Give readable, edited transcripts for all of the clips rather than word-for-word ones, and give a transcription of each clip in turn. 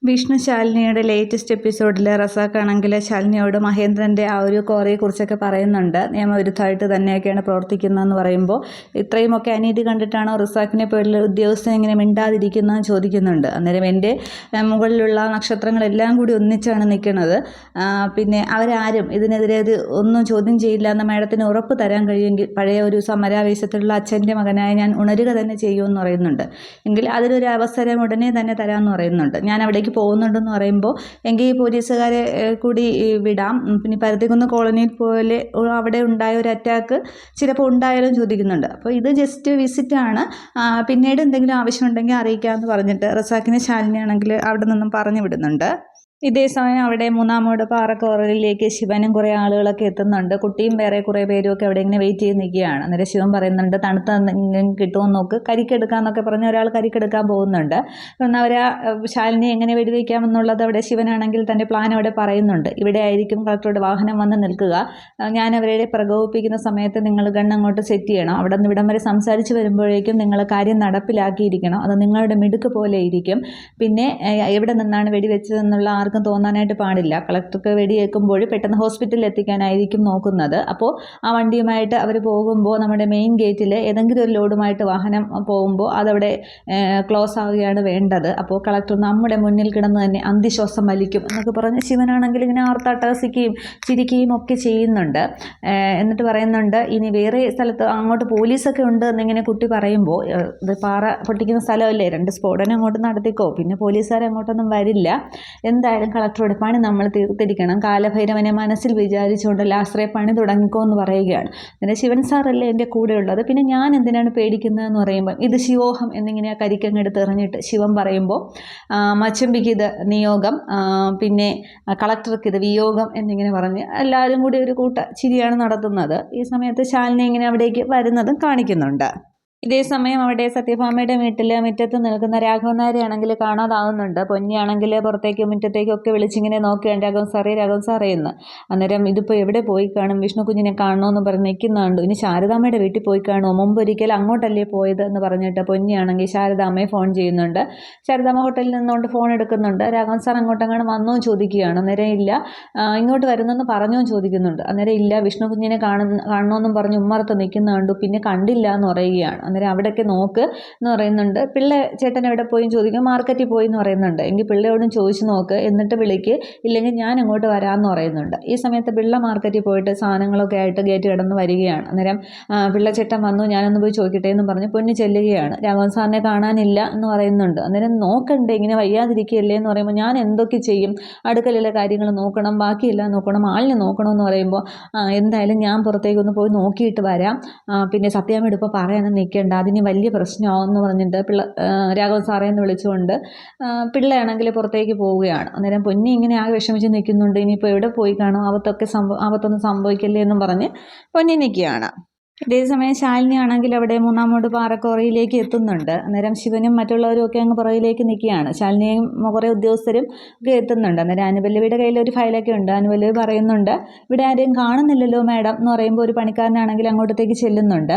Vishnu ശാലിനിയുടെ latest എപ്പിസോഡിൽ റസാഖാണെങ്കിൽ ശാലിനിയോട് മഹേന്ദ്രൻ്റെ ആ ഒരു കോറയെക്കുറിച്ചൊക്കെ പറയുന്നുണ്ട്. നിയമവിരുദ്ധമായിട്ട് തന്നെയൊക്കെയാണ് പ്രവർത്തിക്കുന്നതെന്ന് പറയുമ്പോൾ ഇത്രയുമൊക്കെ അനീതി കണ്ടിട്ടാണോ റസാഖിനെ പോലുള്ള ഉദ്യോഗസ്ഥൻ ഇങ്ങനെ മിണ്ടാതിരിക്കുന്നതെന്ന് ചോദിക്കുന്നുണ്ട്. അന്നേരം എൻ്റെ മുകളിലുള്ള നക്ഷത്രങ്ങളെല്ലാം കൂടി ഒന്നിച്ചാണ് നിൽക്കുന്നത്. പിന്നെ അവരാരും ഇതിനെതിരെ ഒന്നും ചോദ്യം ചെയ്യില്ല എന്ന മാഡത്തിന് ഉറപ്പ് തരാൻ കഴിയുമെങ്കിൽ പഴയ ഒരു സമരാവേശത്തിലുള്ള അച്ഛൻ്റെ മകനായ ഞാൻ ഉണരുക തന്നെ ചെയ്യുമെന്ന് പറയുന്നുണ്ട്. എങ്കിൽ അതിലൊരു അവസരം ഉടനെ തന്നെ തരാമെന്ന് പറയുന്നുണ്ട്. ഞാൻ അവിടേക്ക് പോകുന്നുണ്ടെന്ന് പറയുമ്പോൾ എങ്കിൽ ഈ പോലീസുകാരെ കൂടി വിടാം. പിന്നെ പരുത്തിക്കുന്ന് കോളനിയിൽ പോലെ അവിടെ ഉണ്ടായ ഒരു അറ്റാക്ക് ചിലപ്പോൾ ഉണ്ടായാലും ചോദിക്കുന്നുണ്ട്. അപ്പോൾ ഇത് ജസ്റ്റ് വിസിറ്റാണ്, പിന്നീട് എന്തെങ്കിലും ആവശ്യമുണ്ടെങ്കിൽ അറിയിക്കാമെന്ന് പറഞ്ഞിട്ട് റസാഖിനെ ശാലിനിയാണെങ്കിൽ അവിടെ നിന്നും പറഞ്ഞു വിടുന്നുണ്ട്. ഇതേ സമയം അവിടെ മൂന്നാമോട് പാറക്കോറലിലേക്ക് ശിവനും കുറേ ആളുകളൊക്കെ എത്തുന്നുണ്ട്. കുട്ടിയും വേറെ കുറേ പേരും ഒക്കെ അവിടെ ഇങ്ങനെ വെയിറ്റ് ചെയ്ത് നിൽക്കുകയാണ്. അന്നേരം ശിവൻ പറയുന്നുണ്ട് തണുത്ത എന്തെങ്കിലും കിട്ടുമെന്ന് നോക്ക്, കരിക്കെടുക്കാമെന്നൊക്കെ പറഞ്ഞ് ഒരാൾ കരിക്കെടുക്കാൻ പോകുന്നുണ്ട്. എന്നാൽ അവർ ശാലിനി എങ്ങനെ വെടിവെക്കാമെന്നുള്ളത് അവിടെ ശിവനാണെങ്കിൽ തൻ്റെ പ്ലാൻ അവിടെ പറയുന്നുണ്ട്. ഇവിടെ ആയിരിക്കും കളക്ടറുടെ വാഹനം വന്ന് നിൽക്കുക, ഞാൻ അവരെ പ്രകോപിപ്പിക്കുന്ന സമയത്ത് നിങ്ങൾ ഗൺ അങ്ങോട്ട് സെറ്റ് ചെയ്യണം, അവിടെ നിന്ന് ഇവിടം വരെ സംസാരിച്ച് വരുമ്പോഴേക്കും നിങ്ങൾ കാര്യം നടപ്പിലാക്കിയിരിക്കണം, അത് നിങ്ങളുടെ മിടുക്ക് പോലെ ഇരിക്കും. പിന്നെ എവിടെ നിന്നാണ് വെടിവെച്ചതെന്നുള്ള ആർക്കും തോന്നാനായിട്ട് പാടില്ല. കളക്ടർക്ക് വെടിയേൽക്കുമ്പോൾ പെട്ടെന്ന് ഹോസ്പിറ്റലിൽ എത്തിക്കാനായിരിക്കും നോക്കുന്നത്. അപ്പോൾ ആ വണ്ടിയുമായിട്ട് അവർ പോകുമ്പോൾ നമ്മുടെ മെയിൻ ഗേറ്റിൽ ഏതെങ്കിലും ഒരു ലോഡുമായിട്ട് വാഹനം പോകുമ്പോൾ അതവിടെ ക്ലോസ് ആവുകയാണ് വേണ്ടത്. അപ്പോൾ കളക്ടർ നമ്മുടെ മുന്നിൽ കിടന്ന് തന്നെ അന്ത്യശ്വാസം വലിക്കും എന്നൊക്കെ പറഞ്ഞ് ശിവനാണെങ്കിൽ ഇങ്ങനെ ആർത്തട്ടഹസിക്കുകയും ചിരിക്കുകയും ഒക്കെ ചെയ്യുന്നുണ്ട്. എന്നിട്ട് പറയുന്നുണ്ട് ഇനി വേറെ സ്ഥലത്ത് അങ്ങോട്ട് പോലീസൊക്കെ ഉണ്ട് എന്നിങ്ങനെ കുട്ടി പറയുമ്പോൾ ഇത് പാറ പൊട്ടിക്കുന്ന സ്ഥലമല്ലേ, 2 സ്ഫോടനം അങ്ങോട്ട് നടത്തിക്കോ, പിന്നെ പോലീസുകാർ അങ്ങോട്ടൊന്നും വരില്ല, എന്തായാലും കളക്ടറുടെ പണി നമ്മൾ തീർത്തിരിക്കണം, കാലഭൈരവനെ മനസ്സിൽ വിചാരിച്ചുകൊണ്ട് ലാസ്ത്രേ പണി തുടങ്ങിക്കോ എന്ന് പറയുകയാണ്. പിന്നെ ശിവൻ സാറല്ലേ എൻ്റെ കൂടെ ഉള്ളത്, പിന്നെ ഞാൻ എന്തിനാണ് പേടിക്കുന്നതെന്ന് പറയുമ്പോൾ ഇത് ശിവോഹം എന്നിങ്ങനെ ആ കരിക്കങ്ങെടുത്ത് എറിഞ്ഞിട്ട് ശിവൻ പറയുമ്പോൾ മച്ചമ്പിക്ക് ഇത് നിയോഗം, പിന്നെ കളക്ടർക്ക് ഇത് വിയോഗം എന്നിങ്ങനെ പറഞ്ഞ് എല്ലാവരും കൂടി ഒരു കൂട്ട ചിരിയാണ് നടത്തുന്നത്. ഈ സമയത്ത് ശാലിനി ഇങ്ങനെ അവിടേക്ക് വരുന്നതും കാണിക്കുന്നുണ്ട്. ഇതേ സമയം അവിടെ സത്യഭാമയുടെ വീട്ടിൽ മുറ്റത്ത് നിൽക്കുന്ന രാഘവൻ നായരെയാണെങ്കിൽ കാണാതാവുന്നുണ്ട്. പൊന്നിയാണെങ്കിൽ പുറത്തേക്ക് മുറ്റത്തേക്കൊക്കെ വിളിച്ചിങ്ങനെ നോക്കുകയാണ് രാഘവൻ സാറേ എന്ന്. അന്നേരം ഇതിപ്പോൾ എവിടെ പോയി കാണും, വിഷ്ണു കുഞ്ഞിനെ കാണണമെന്ന് പറഞ്ഞ് നിൽക്കുന്നുണ്ട്. ഇനി ശാരദാമ്മയുടെ വീട്ടിൽ പോയി കാണുമോ, മുമ്പ് ഒരിക്കൽ അങ്ങോട്ടല്ലേ പോയത് എന്ന് പറഞ്ഞിട്ട് പൊന്നിയാണെങ്കിൽ ശാരദാമ്മയെ ഫോൺ ചെയ്യുന്നുണ്ട്. ശാരദാമ്മ ഹോട്ടലിൽ നിന്നുകൊണ്ട് ഫോൺ എടുക്കുന്നുണ്ട്. രാഘവൻ സാർ അങ്ങോട്ടെങ്ങാനും വന്നോ ചോദിക്കുകയാണ്. അന്നേരം ഇല്ല, ഇങ്ങോട്ട് വരുന്നെന്ന് പറഞ്ഞോ ചോദിക്കുന്നുണ്ട്. അന്നേരം ഇല്ല, വിഷ്ണു കുഞ്ഞിനെ കാണണമെന്നും പറഞ്ഞ് ഉമ്മറത്ത് നിൽക്കുന്ന കണ്ടു, പിന്നെ കണ്ടില്ല എന്ന് പറയുകയാണ്. അന്നേരം അവിടെയൊക്കെ നോക്ക് എന്ന് പറയുന്നുണ്ട്. പിള്ള ചേട്ടൻ എവിടെ പോയി ചോദിക്കും, മാർക്കറ്റിൽ പോയി എന്ന് പറയുന്നുണ്ട്. എങ്കിൽ പിള്ളയോടും ചോദിച്ചു നോക്ക്, എന്നിട്ട് വിളിക്ക്, ഇല്ലെങ്കിൽ ഞാൻ അങ്ങോട്ട് വരാമെന്ന് പറയുന്നുണ്ട്. ഈ സമയത്ത് പിള്ള മാർക്കറ്റിൽ പോയിട്ട് സാധനങ്ങളൊക്കെ ആയിട്ട് ഗേറ്റ് കിടന്ന് വരികയാണ്. അന്നേരം പിള്ളച്ചേട്ടൻ വന്നു, ഞാനൊന്ന് പോയി ചോദിക്കട്ടെ എന്ന് പറഞ്ഞ് പൊന്നി ചെല്ലുകയാണ്. രാഘവൻ സാറിനെ കാണാനില്ല എന്ന് പറയുന്നുണ്ട്. അന്നേരം നോക്കണ്ടേ, ഇങ്ങനെ വയ്യാതിരിക്കുകയല്ലേ എന്ന് പറയുമ്പോൾ ഞാൻ എന്തൊക്കെ ചെയ്യും, അടുക്കലുള്ള കാര്യങ്ങൾ നോക്കണം, ബാക്കിയെല്ലാം നോക്കണം, ആളിനെ നോക്കണമെന്ന് പറയുമ്പോൾ എന്തായാലും ഞാൻ പുറത്തേക്കൊന്ന് പോയി നോക്കിയിട്ട് വരാം, പിന്നെ സത്യാമ്മയോട് ഇപ്പോൾ പറയാനൊന്നും നിൽക്കേണ്ട, അതിന് വലിയ പ്രശ്നമാവെന്ന് പറഞ്ഞിട്ട് രാഘവൻ സാറേ എന്ന് വിളിച്ചുകൊണ്ട് പിള്ളയാണെങ്കിൽ പുറത്തേക്ക് പോവുകയാണ്. അന്നേരം പൊന്നി ഇങ്ങനെ ആകെ വിഷമിച്ച് നിൽക്കുന്നുണ്ട്. ഇനിയിപ്പോൾ എവിടെ പോയി കാണും, ആപത്തൊന്നും സംഭവിക്കല്ലേ എന്നും പറഞ്ഞ് പൊന്നി നിൽക്കുകയാണ്. ഇതേസമയം ശാലിനി ആണെങ്കിൽ അവിടെ മൂന്നാമോട് പാറക്കോറയിലേക്ക് എത്തുന്നുണ്ട്. അന്നേരം ശിവനും മറ്റുള്ളവരും ഒക്കെ അങ്ങ് പുറകിലേക്ക് നിൽക്കുകയാണ്. ശാലിനിയും കുറേ ഉദ്യോഗസ്ഥരും ഒക്കെ എത്തുന്നുണ്ട്. അന്നേരം അനുപല്ലവിയുടെ കയ്യിൽ ഒരു ഫയലൊക്കെ ഉണ്ട്. അനുപല്ലവി പറയുന്നുണ്ട് ഇവിടെ ആരെയും കാണുന്നില്ലല്ലോ മാഡം എന്ന് പറയുമ്പോൾ ഒരു പണിക്കാരനാണെങ്കിൽ അങ്ങോട്ടത്തേക്ക് ചെല്ലുന്നുണ്ട്.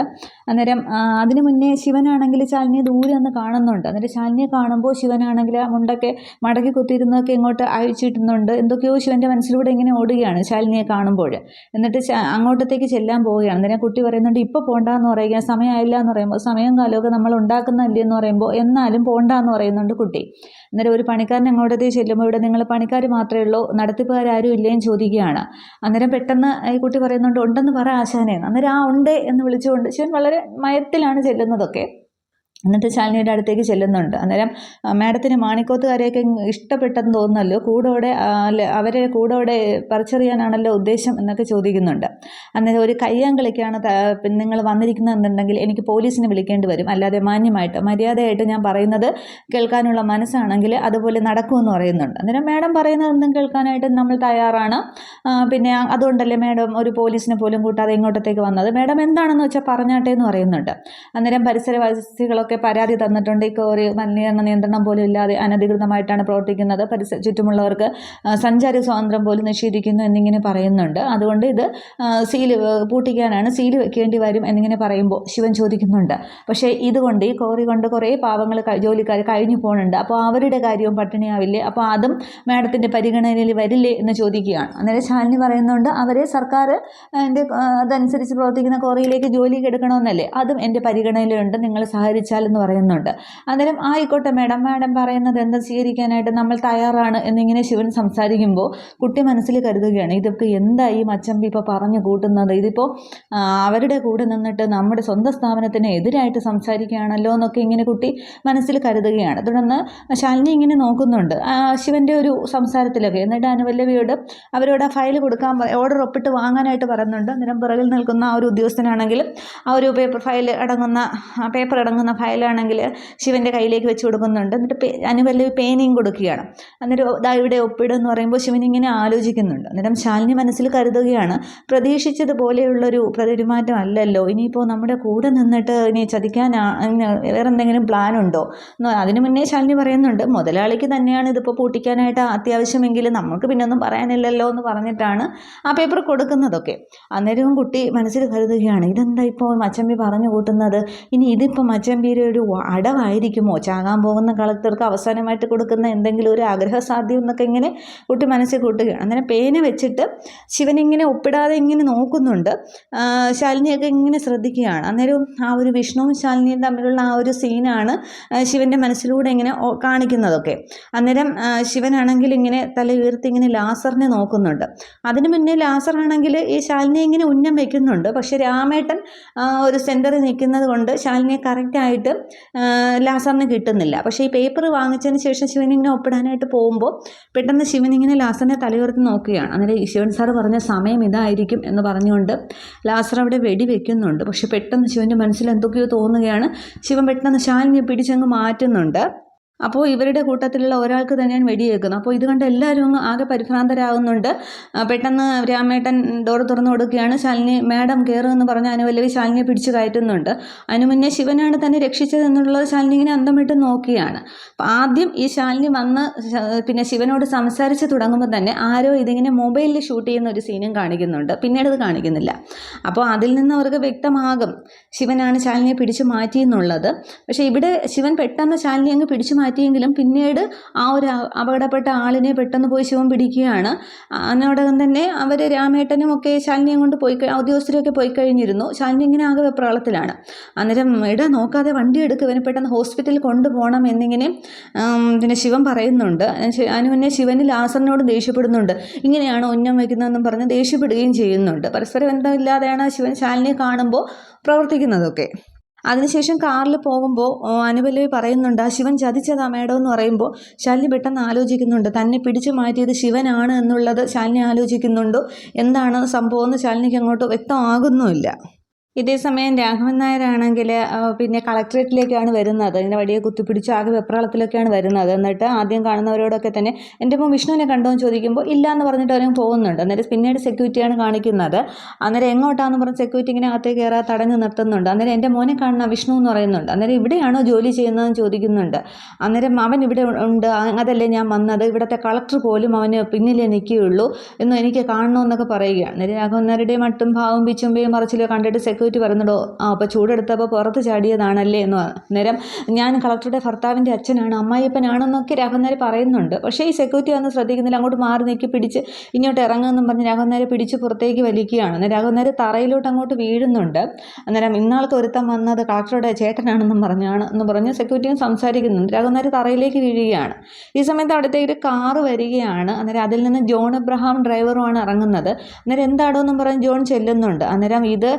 അന്നേരം അതിന് മുന്നേ ശിവനാണെങ്കിൽ ശാലിനിയെ ദൂരെ ഒന്ന് കാണുന്നുണ്ട്. അന്നേരം ശാലിനിയെ കാണുമ്പോൾ ശിവനാണെങ്കിൽ ആ മുണ്ടൊക്കെ മടക്കി കുത്തിയിരുന്നൊക്കെ ഇങ്ങോട്ട് അഴിച്ചിട്ടുന്നുണ്ട്. എന്തൊക്കെയോ ശിവൻ്റെ മനസ്സിലൂടെ ഇങ്ങനെ ഓടുകയാണ് ശാലിനിയെ കാണുമ്പോൾ. എന്നിട്ട് അങ്ങോട്ടത്തേക്ക് ചെല്ലാൻ പോവുകയാണ്. അന്നേരം കുട്ടി പറയുന്നുണ്ട് ഇപ്പോൾ പോകണ്ടെന്ന് പറയുക, സമയമായില്ല എന്ന് പറയുമ്പോൾ സമയം കാലമൊക്കെ നമ്മൾ ഉണ്ടാക്കുന്നതല്ലേ എന്ന് പറയുമ്പോൾ എന്നാലും പോകണ്ടെന്ന് പറയുന്നുണ്ട് കുട്ടി. അന്നേരം ഒരു പണിക്കാരൻ അങ്ങോട്ടത്തേക്ക് ചെല്ലുമ്പോൾ ഇവിടെ നിങ്ങൾ പണിക്കാർ മാത്രമേ ഉള്ളൂ, നടത്തിപ്പുകാരും ഇല്ലേന്ന് ചോദിക്കുകയാണ്. അന്നേരം പെട്ടെന്ന് ഈ കുട്ടി പറയുന്നുണ്ട് ഉണ്ടെന്ന് പറ ആശാനേന്ന്. അന്നേരം ആ ഉണ്ട് എന്ന് വിളിച്ചുകൊണ്ട് ശിവൻ വളരെ മയത്തിലാണ് ചെല്ലുന്നതൊക്കെ. എന്നിട്ട് ശാലിനിയുടെ അടുത്തേക്ക് ചെല്ലുന്നുണ്ട്. അന്നേരം മാഡത്തിന് മാണിക്കോത്തുകാരെയൊക്കെ ഇഷ്ടപ്പെട്ടെന്ന് തോന്നുന്നല്ലോ, കൂടോടെ അവരെ കൂടോടെ പറിച്ചറിയാനാണല്ലോ ഉദ്ദേശം എന്നൊക്കെ ചോദിക്കുന്നുണ്ട്. അന്നേരം ഒരു കയ്യാങ്കളിക്കാണ് നിങ്ങൾ വന്നിരിക്കുന്നതെന്നുണ്ടെങ്കിൽ എനിക്ക് പോലീസിനെ വിളിക്കേണ്ടി വരും, അല്ലാതെ മാന്യമായിട്ട് മര്യാദയായിട്ട് ഞാൻ പറയുന്നത് കേൾക്കാനുള്ള മനസ്സാണെങ്കിൽ അതുപോലെ നടക്കുമെന്ന് പറയുന്നുണ്ട്. അന്നേരം മാഡം പറയുന്നതെന്തും കേൾക്കാനായിട്ട് നമ്മൾ തയ്യാറാണ്, പിന്നെ അതുകൊണ്ടല്ലേ മാഡം ഒരു പോലീസിനെ പോലും കൂട്ടാതെ ഇങ്ങോട്ടത്തേക്ക് വന്നത്, മാഡം എന്താണെന്ന് വെച്ചാൽ പറഞ്ഞാട്ടെ എന്ന് പറയുന്നുണ്ട്. അന്നേരം പരിസരവാസികളൊക്കെ ഒക്കെ പരാതി തന്നിട്ടുണ്ട്. ഈ കോറി മലിനീകരണ നിയന്ത്രണം പോലും ഇല്ലാതെ അനധികൃതമായിട്ടാണ് പ്രവർത്തിക്കുന്നത്, ചുറ്റുമുള്ളവർക്ക് സഞ്ചാര സ്വാതന്ത്ര്യം പോലും നിഷേധിക്കുന്നു എന്നിങ്ങനെ പറയുന്നുണ്ട്. അതുകൊണ്ട് ഇത് പൂട്ടിക്കാനാണ്, സീല് വെക്കേണ്ടി വരും എന്നിങ്ങനെ പറയുമ്പോൾ ശിവൻ ചോദിക്കുന്നുണ്ട്, പക്ഷേ ഇതുകൊണ്ട് ഈ കോറി കൊണ്ട് കുറേ പാവങ്ങൾ ജോലിക്കാർ കഴിഞ്ഞു പോകുന്നുണ്ട്, അപ്പോൾ അവരുടെ കാര്യവും പട്ടിണിയാവില്ലേ, അപ്പോൾ അതും മാഡത്തിൻ്റെ പരിഗണനയിൽ വരില്ലേ എന്ന് ചോദിക്കുകയാണ്. അന്നേരം ശാലിനി പറയുന്നുണ്ട്, അവരെ സർക്കാർ അതനുസരിച്ച് പ്രവർത്തിക്കുന്ന കോറിയിലേക്ക് ജോലിക്ക് എടുക്കണമെന്നല്ലേ, അതും എൻ്റെ പരിഗണനയിലുണ്ട്, നിങ്ങൾ സഹകരിച്ചാലെന്ന് പറയുന്നുണ്ട്. അന്നേരം ആയിക്കോട്ടെ മാഡം പറയുന്നത് എന്താ സ്വീകരിക്കാനായിട്ട് നമ്മൾ തയ്യാറാണ് എന്നിങ്ങനെ ശിവൻ സംസാരിക്കുമ്പോൾ കുട്ടി മനസ്സിൽ കരുതുകയാണ്, ഇതൊക്കെ എന്താ ഈ മച്ചമ്പി ഇപ്പോൾ പറഞ്ഞു കൂട്ടുന്നത്, ഇതിപ്പോൾ അവരുടെ കൂടെ നിന്നിട്ട് നമ്മുടെ സ്വന്തം സ്ഥാപനത്തിന് എതിരായിട്ട് സംസാരിക്കുകയാണല്ലോ എന്നൊക്കെ ഇങ്ങനെ കുട്ടി മനസ്സിൽ കരുതുകയാണ്. തുടർന്ന് ശാലിനി ഇങ്ങനെ നോക്കുന്നുണ്ട് ശിവൻ്റെ ഒരു സംസാരത്തിലൊക്കെ. എന്നിട്ട് അനുപല്ലവിയോട് അവരോട് ആ ഫയൽ കൊടുക്കാൻ ഓർഡർ ഒപ്പിട്ട് വാങ്ങാനായിട്ട് പറയുന്നുണ്ട്. അന്നേരം പിറകിൽ നിൽക്കുന്ന ആ ഒരു ഉദ്യോഗസ്ഥനാണെങ്കിൽ ആ ഒരു പേപ്പർ അടങ്ങുന്ന ഫയലാണെങ്കിൽ ശിവൻ്റെ കയ്യിലേക്ക് വെച്ച് കൊടുക്കുന്നുണ്ട്. എന്നിട്ട് അനുപല്ലവി പേനയും കൊടുക്കുകയാണ്. അന്നേരം ഇവിടെ ഒപ്പിടുന്ന് പറയുമ്പോൾ ശിവൻ ഇങ്ങനെ ആലോചിക്കുന്നുണ്ട്. അന്നേരം ശാലിനി മനസ്സിൽ കരുതുകയാണ്, പ്രതീക്ഷിച്ചതുപോലെയുള്ളൊരു പെരുമാറ്റം അല്ലല്ലോ, ഇനിയിപ്പോൾ നമ്മുടെ കൂടെ നിന്നിട്ട് ഇനി ചതിക്കാൻ വേറെ എന്തെങ്കിലും പ്ലാൻ ഉണ്ടോ. അതിനു മുന്നേ ശാലിനി പറയുന്നുണ്ട്, മുതലാളിക്ക് തന്നെയാണ് ഇതിപ്പോൾ പൂട്ടിക്കാനായിട്ട് അത്യാവശ്യമെങ്കിലും നമുക്ക് പിന്നെ ഒന്നും പറയാനില്ലല്ലോ എന്ന് പറഞ്ഞിട്ടാണ് ആ പേപ്പർ കൊടുക്കുന്നതൊക്കെ. അന്നേരവും കുട്ടി മനസ്സിൽ കരുതുകയാണ്, ഇതെന്താ ഇപ്പോൾ മച്ചമ്പി പറഞ്ഞു കൂട്ടുന്നത്, ഇനി ഇതിപ്പോൾ മച്ചമ്പിയുടെ ഒരു അടവായിരിക്കുമോ, ചാകാൻ പോകുന്ന കളക്ടർക്ക് അവസാനമായിട്ട് കൊടുക്കുന്ന എന്തെങ്കിലും ഒരു ആഗ്രഹസാധ്യം എന്നൊക്കെ ഇങ്ങനെ കുട്ടി മനസ്സിൽ കൂട്ടുകയാണ്. അന്നേരം പേന വെച്ചിട്ട് ശിവനിങ്ങനെ ഒപ്പിടാതെ ഇങ്ങനെ നോക്കുന്നുണ്ട്. ശാലിനിയൊക്കെ ഇങ്ങനെ ശ്രദ്ധിക്കുകയാണ്. അന്നേരം ആ ഒരു വിഷ്ണുവും ശാലിനിയും തമ്മിലുള്ള ആ ഒരു സീനാണ് ശിവൻ്റെ മനസ്സിലൂടെ ഇങ്ങനെ കാണിക്കുന്നതൊക്കെ. അന്നേരം ശിവനാണെങ്കിൽ ഇങ്ങനെ തല ഉയർത്തി ഇങ്ങനെ ലാസറിനെ നോക്കുന്നുണ്ട്. അതിന് മുന്നേ ലാസറാണെങ്കിൽ ഈ ശാലിനിയെ ഇങ്ങനെ ഉന്നം വയ്ക്കുന്നുണ്ട്. പക്ഷെ രാമേട്ടൻ ഒരു സെൻറ്ററിൽ നിൽക്കുന്നത് കൊണ്ട് ശാലിനിയെ കറക്റ്റായിട്ട് ലാസറിന് കിട്ടുന്നില്ല. പക്ഷേ ഈ പേപ്പർ വാങ്ങിച്ചതിന് ശേഷം ശിവനിങ്ങനെ ഒപ്പിടാനായിട്ട് പോകുമ്പോൾ പെട്ടെന്ന് ശിവനിങ്ങനെ ലാസറിനെ തലയുയർത്തി നോക്കുകയാണ്. അന്നേരം ശിവൻ സാർ പറഞ്ഞ സമയം ഇതായിരിക്കും എന്ന് പറഞ്ഞുകൊണ്ട് ലാസർ അവിടെ വെടി വെക്കുന്നുണ്ട്. പക്ഷെ പെട്ടെന്ന് ശിവൻ്റെ മനസ്സിൽ എന്തൊക്കെയോ തോന്നുകയാണ്. ശിവൻ പെട്ടെന്ന് ശാലിനിയെ പിടിച്ചങ്ങ് മാറ്റുന്നുണ്ട്. അപ്പോൾ ഇവരുടെ കൂട്ടത്തിലുള്ള ഒരാൾക്ക് തന്നെയാണ് വെടിയേക്കുന്നത്. അപ്പോൾ ഇത് കണ്ട് എല്ലാവരും അങ്ങ് ആകെ പരിഭ്രാന്തരാകുന്നുണ്ട്. പെട്ടെന്ന് രാമേട്ടൻ ഡോർ തുറന്നു കൊടുക്കുകയാണ്. ശാലിനി മാഡം കയറുമെന്ന് പറഞ്ഞ് അനുപല്ലവി ശാലിനിയെ പിടിച്ച് കയറ്റുന്നുണ്ട്. അതിനു മുന്നേ ശിവനാണ് തന്നെ രക്ഷിച്ചതെന്നുള്ളത് ശാലിനി ഇങ്ങനെ അന്തം വിട്ട് നോക്കുകയാണ്. അപ്പോൾ ആദ്യം ഈ ശാലിനി വന്ന് പിന്നെ ശിവനോട് സംസാരിച്ച് തുടങ്ങുമ്പോൾ തന്നെ ആരോ ഇതിങ്ങനെ മൊബൈലിൽ ഷൂട്ട് ചെയ്യുന്ന ഒരു സീനും കാണിക്കുന്നുണ്ട്. പിന്നീട് ഇത് കാണിക്കുന്നില്ല. അപ്പോൾ അതിൽ നിന്ന് അവർക്ക് വ്യക്തമാകും ശിവനാണ് ശാലിനിയെ പിടിച്ചു മാറ്റിയെന്നുള്ളത്. പക്ഷേ ഇവിടെ ശിവൻ പെട്ടെന്ന് ശാലിനി അങ്ങ് പിടിച്ചു മാറ്റിയെങ്കിലും പിന്നീട് ആ ഒരു അപകടപ്പെട്ട ആളിനെ പെട്ടെന്ന് പോയി ശിവൻ പിടിക്കുകയാണ്. അതിനോടകം തന്നെ അവർ രാമേട്ടനും ഒക്കെ ശാലിനിയെ കൊണ്ട് ഉദ്യോഗസ്ഥരൊക്കെ പോയി കഴിഞ്ഞിരുന്നു. ശാലിനി ഇങ്ങനെ ആകെ വെപ്രാളത്തിലാണ്. അന്നേരം നോക്കാതെ വണ്ടി എടുക്കുക, ഇവന് പെട്ടെന്ന് ഹോസ്പിറ്റലിൽ കൊണ്ടുപോകണം എന്നിങ്ങനെ പിന്നെ ശിവൻ പറയുന്നുണ്ട്. അതിന് മുന്നേ ശിവന് ലാസറിനോട് ദേഷ്യപ്പെടുന്നുണ്ട്. ഇങ്ങനെയാണ് ഉന്നം വയ്ക്കുന്നതെന്നും പറഞ്ഞ് ദേഷ്യപ്പെടുകയും ചെയ്യുന്നുണ്ട്. പരസ്പര ബന്ധമില്ലാതെയാണ് ശിവൻ ശാലിനിയെ കാണുമ്പോൾ പ്രവർത്തിക്കുന്നതൊക്കെ. അതിനുശേഷം കാറിൽ പോകുമ്പോൾ അനുപല്ലവി പറയുന്നുണ്ട്, ആ ശിവൻ ചതിച്ചതാ മേഡം എന്ന് പറയുമ്പോൾ ശാലിനി പെട്ടെന്ന് ആലോചിക്കുന്നുണ്ട്, തന്നെ പിടിച്ചു മാറ്റിയത് ശിവനാണ് എന്നുള്ളത് ശാലിനി ആലോചിക്കുന്നുണ്ടോ, എന്താണ് സംഭവം എന്ന് ശാലിനിക്ക് അങ്ങോട്ട് വ്യക്തമാകുന്നുമില്ല. ഇതേസമയം രാഘവൻ നായരാണെങ്കിൽ പിന്നെ കളക്ട്രേറ്റിലേക്കാണ് വരുന്നത്. ഇങ്ങനെ വടിയെ കുത്തിപ്പിടിച്ച് ആകെ വെപ്രാളത്തിലൊക്കെയാണ് വരുന്നത്. എന്നിട്ട് ആദ്യം കാണുന്നവരോടൊക്കെ തന്നെ എൻ്റെ ഇപ്പോൾ വിഷ്ണുവിനെ കണ്ടോ എന്ന് ചോദിക്കുമ്പോൾ ഇല്ല എന്ന് പറഞ്ഞിട്ട് അവരും പോകുന്നുണ്ട്. അന്നേരം പിന്നീട് സെക്യൂരിറ്റിയാണ് കാണിക്കുന്നത്. അന്നേരം എങ്ങോട്ടാണെന്ന് പറഞ്ഞ് സെക്യൂരിറ്റി ഇങ്ങനെ അകത്തേക്ക് കയറാൻ തടഞ്ഞു നിർത്തുന്നുണ്ട്. അന്നേരം എൻ്റെ മോനെ കാണുന്ന വിഷ്ണു എന്ന് പറയുന്നുണ്ട്. അന്നേരം ഇവിടെയാണോ ജോലി ചെയ്യുന്നതെന്ന് ചോദിക്കുന്നുണ്ട്. അന്നേരം അവൻ ഇവിടെ ഉണ്ട്, അതല്ലേ ഞാൻ വന്നത്, ഇവിടുത്തെ കളക്ടർ പോലും അവന് പിന്നിലേ നിൽക്കുകയുള്ളൂ എന്നും എനിക്ക് കാണണമെന്നൊക്കെ പറയുകയാണ്. അന്നേരം രാഘവൻ നായരുടെ മട്ടും ഭാവം പിച്ചുമ്പയും മറച്ചിലോ കണ്ടിട്ട് സെക്യൂരിറ്റി പറയുന്നുണ്ടോ, അപ്പോൾ ചൂടെടുത്തപ്പോൾ പുറത്ത് ചാടിയതാണല്ലേ എന്ന്. നേരം ഞാൻ കളക്ടറുടെ ഭർത്താവിൻ്റെ അച്ഛനാണ്, അമ്മായിയപ്പനാണെന്നൊക്കെ രാഘവൻ നായർ പറയുന്നുണ്ട്. പക്ഷേ ഈ സെക്യൂരിറ്റി ഒന്നും ശ്രദ്ധിക്കുന്നില്ല. അങ്ങോട്ട് മാറി നീക്കി പിടിച്ച് ഇങ്ങോട്ട് ഇറങ്ങുമെന്നും പറഞ്ഞ് രാഘവൻ നായരെ പിടിച്ച് പുറത്തേക്ക് വലിക്കുകയാണ്. അന്നേരം രാഘവൻ നായർ തറയിലോട്ട് അങ്ങോട്ട് വീഴുന്നുണ്ട്. അന്നേരം ഇന്നാൾക്ക് ഒരുത്തം വന്നത് കളക്ടറുടെ ചേട്ടനാണെന്നും പറഞ്ഞ് സെക്യൂരിറ്റിയും സംസാരിക്കുന്നുണ്ട്. രാഘവൻ നായർ തറയിലേക്ക് വീഴുകയാണ്. ഈ സമയത്ത് അവിടുത്തെ ഒരു കാറ് വരികയാണ്. അന്നേരം അതിൽ നിന്ന് ജോൺ എബ്രഹാം ഡ്രൈവറുമാണ് ഇറങ്ങുന്നത്. അന്നേരം എന്താടോ എന്നും പറഞ്ഞ് ജോൺ ചെല്ലുന്നുണ്ട്. അന്നേരം ഇത്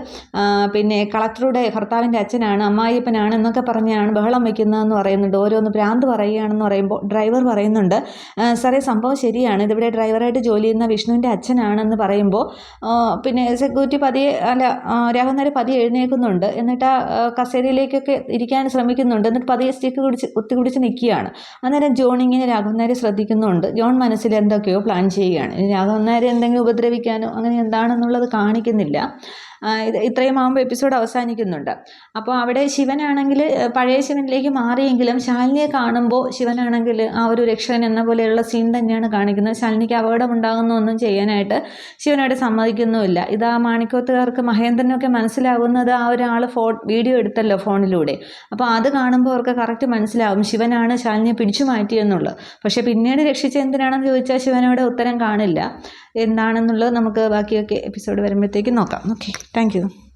പിന്നെ കളക്ടറുടെ ഭർത്താവിൻ്റെ അച്ഛനാണ്, അമ്മായിയപ്പനാണ് എന്നൊക്കെ പറഞ്ഞാണ് ബഹളം വയ്ക്കുന്നതെന്ന് പറയുന്നുണ്ട്. ഓരോന്ന് ഭ്രാന്ത് പറയുകയാണെന്ന് പറയുമ്പോൾ ഡ്രൈവർ പറയുന്നുണ്ട്, സാറേ സംഭവം ശരിയാണ്, ഇതിവിടെ ഡ്രൈവറായിട്ട് ജോലി ചെയ്യുന്ന വിഷ്ണുവിൻ്റെ അച്ഛനാണെന്ന് പറയുമ്പോൾ പിന്നെ സെക്യൂരിറ്റി രാഘവൻ നായർ പതിയെ എഴുന്നേൽക്കുന്നുണ്ട്. എന്നിട്ട് ആ കസേരയിലേക്കൊക്കെ ഇരിക്കാൻ ശ്രമിക്കുന്നുണ്ട്. എന്നിട്ട് പതിയെ സ്റ്റിക്ക് കുത്തിക്കുടിച്ച് നിൽക്കുകയാണ്. അന്നേരം ജോൺ ഇങ്ങനെ രാഘവൻ നായരെ ശ്രദ്ധിക്കുന്നുണ്ട്. ജോൺ മനസ്സിൽ എന്തൊക്കെയോ പ്ലാൻ ചെയ്യുകയാണ്. രാഘവൻ നായരെ എന്തെങ്കിലും ഉപദ്രവിക്കാനോ അങ്ങനെ എന്താണെന്നുള്ളത് കാണിക്കുന്നില്ല. ഇത്രയും ആകുമ്പോൾ എപ്പിസോഡ് അവസാനിക്കുന്നുണ്ട്. അപ്പോൾ അവിടെ ശിവനാണെങ്കിൽ പഴയ ശിവനിലേക്ക് മാറിയെങ്കിലും ശാലിനിയെ കാണുമ്പോൾ ശിവനാണെങ്കിൽ ആ ഒരു രക്ഷകൻ എന്ന പോലെയുള്ള സീൻ തന്നെയാണ് കാണിക്കുന്നത്. ശാലിനിക്ക് അപകടമുണ്ടാകുന്നൊന്നും ചെയ്യാനായിട്ട് ശിവനോട് സമ്മതിക്കുന്നുമില്ല. ഇത് ആ മാണിക്കോത്തുകാർക്ക് മഹേന്ദ്രനൊക്കെ മനസ്സിലാവുന്നത് ആ ഒരാൾ വീഡിയോ എടുത്തല്ലോ ഫോണിലൂടെ. അപ്പോൾ അത് കാണുമ്പോൾ അവർക്ക് കറക്റ്റ് മനസ്സിലാവും ശിവനാണ് ശാലിനിയെ പിടിച്ചു മാറ്റിയെന്നുള്ളത്. പക്ഷെ പിന്നീട് രക്ഷിച്ച എന്തിനാണെന്ന് ചോദിച്ചാൽ ശിവനോട് ഉത്തരം കാണില്ല. എന്താണെന്നുള്ളത് നമുക്ക് ബാക്കിയൊക്കെ എപ്പിസോഡ് വരുമ്പോഴത്തേക്ക് നോക്കാം. Okay, thank you.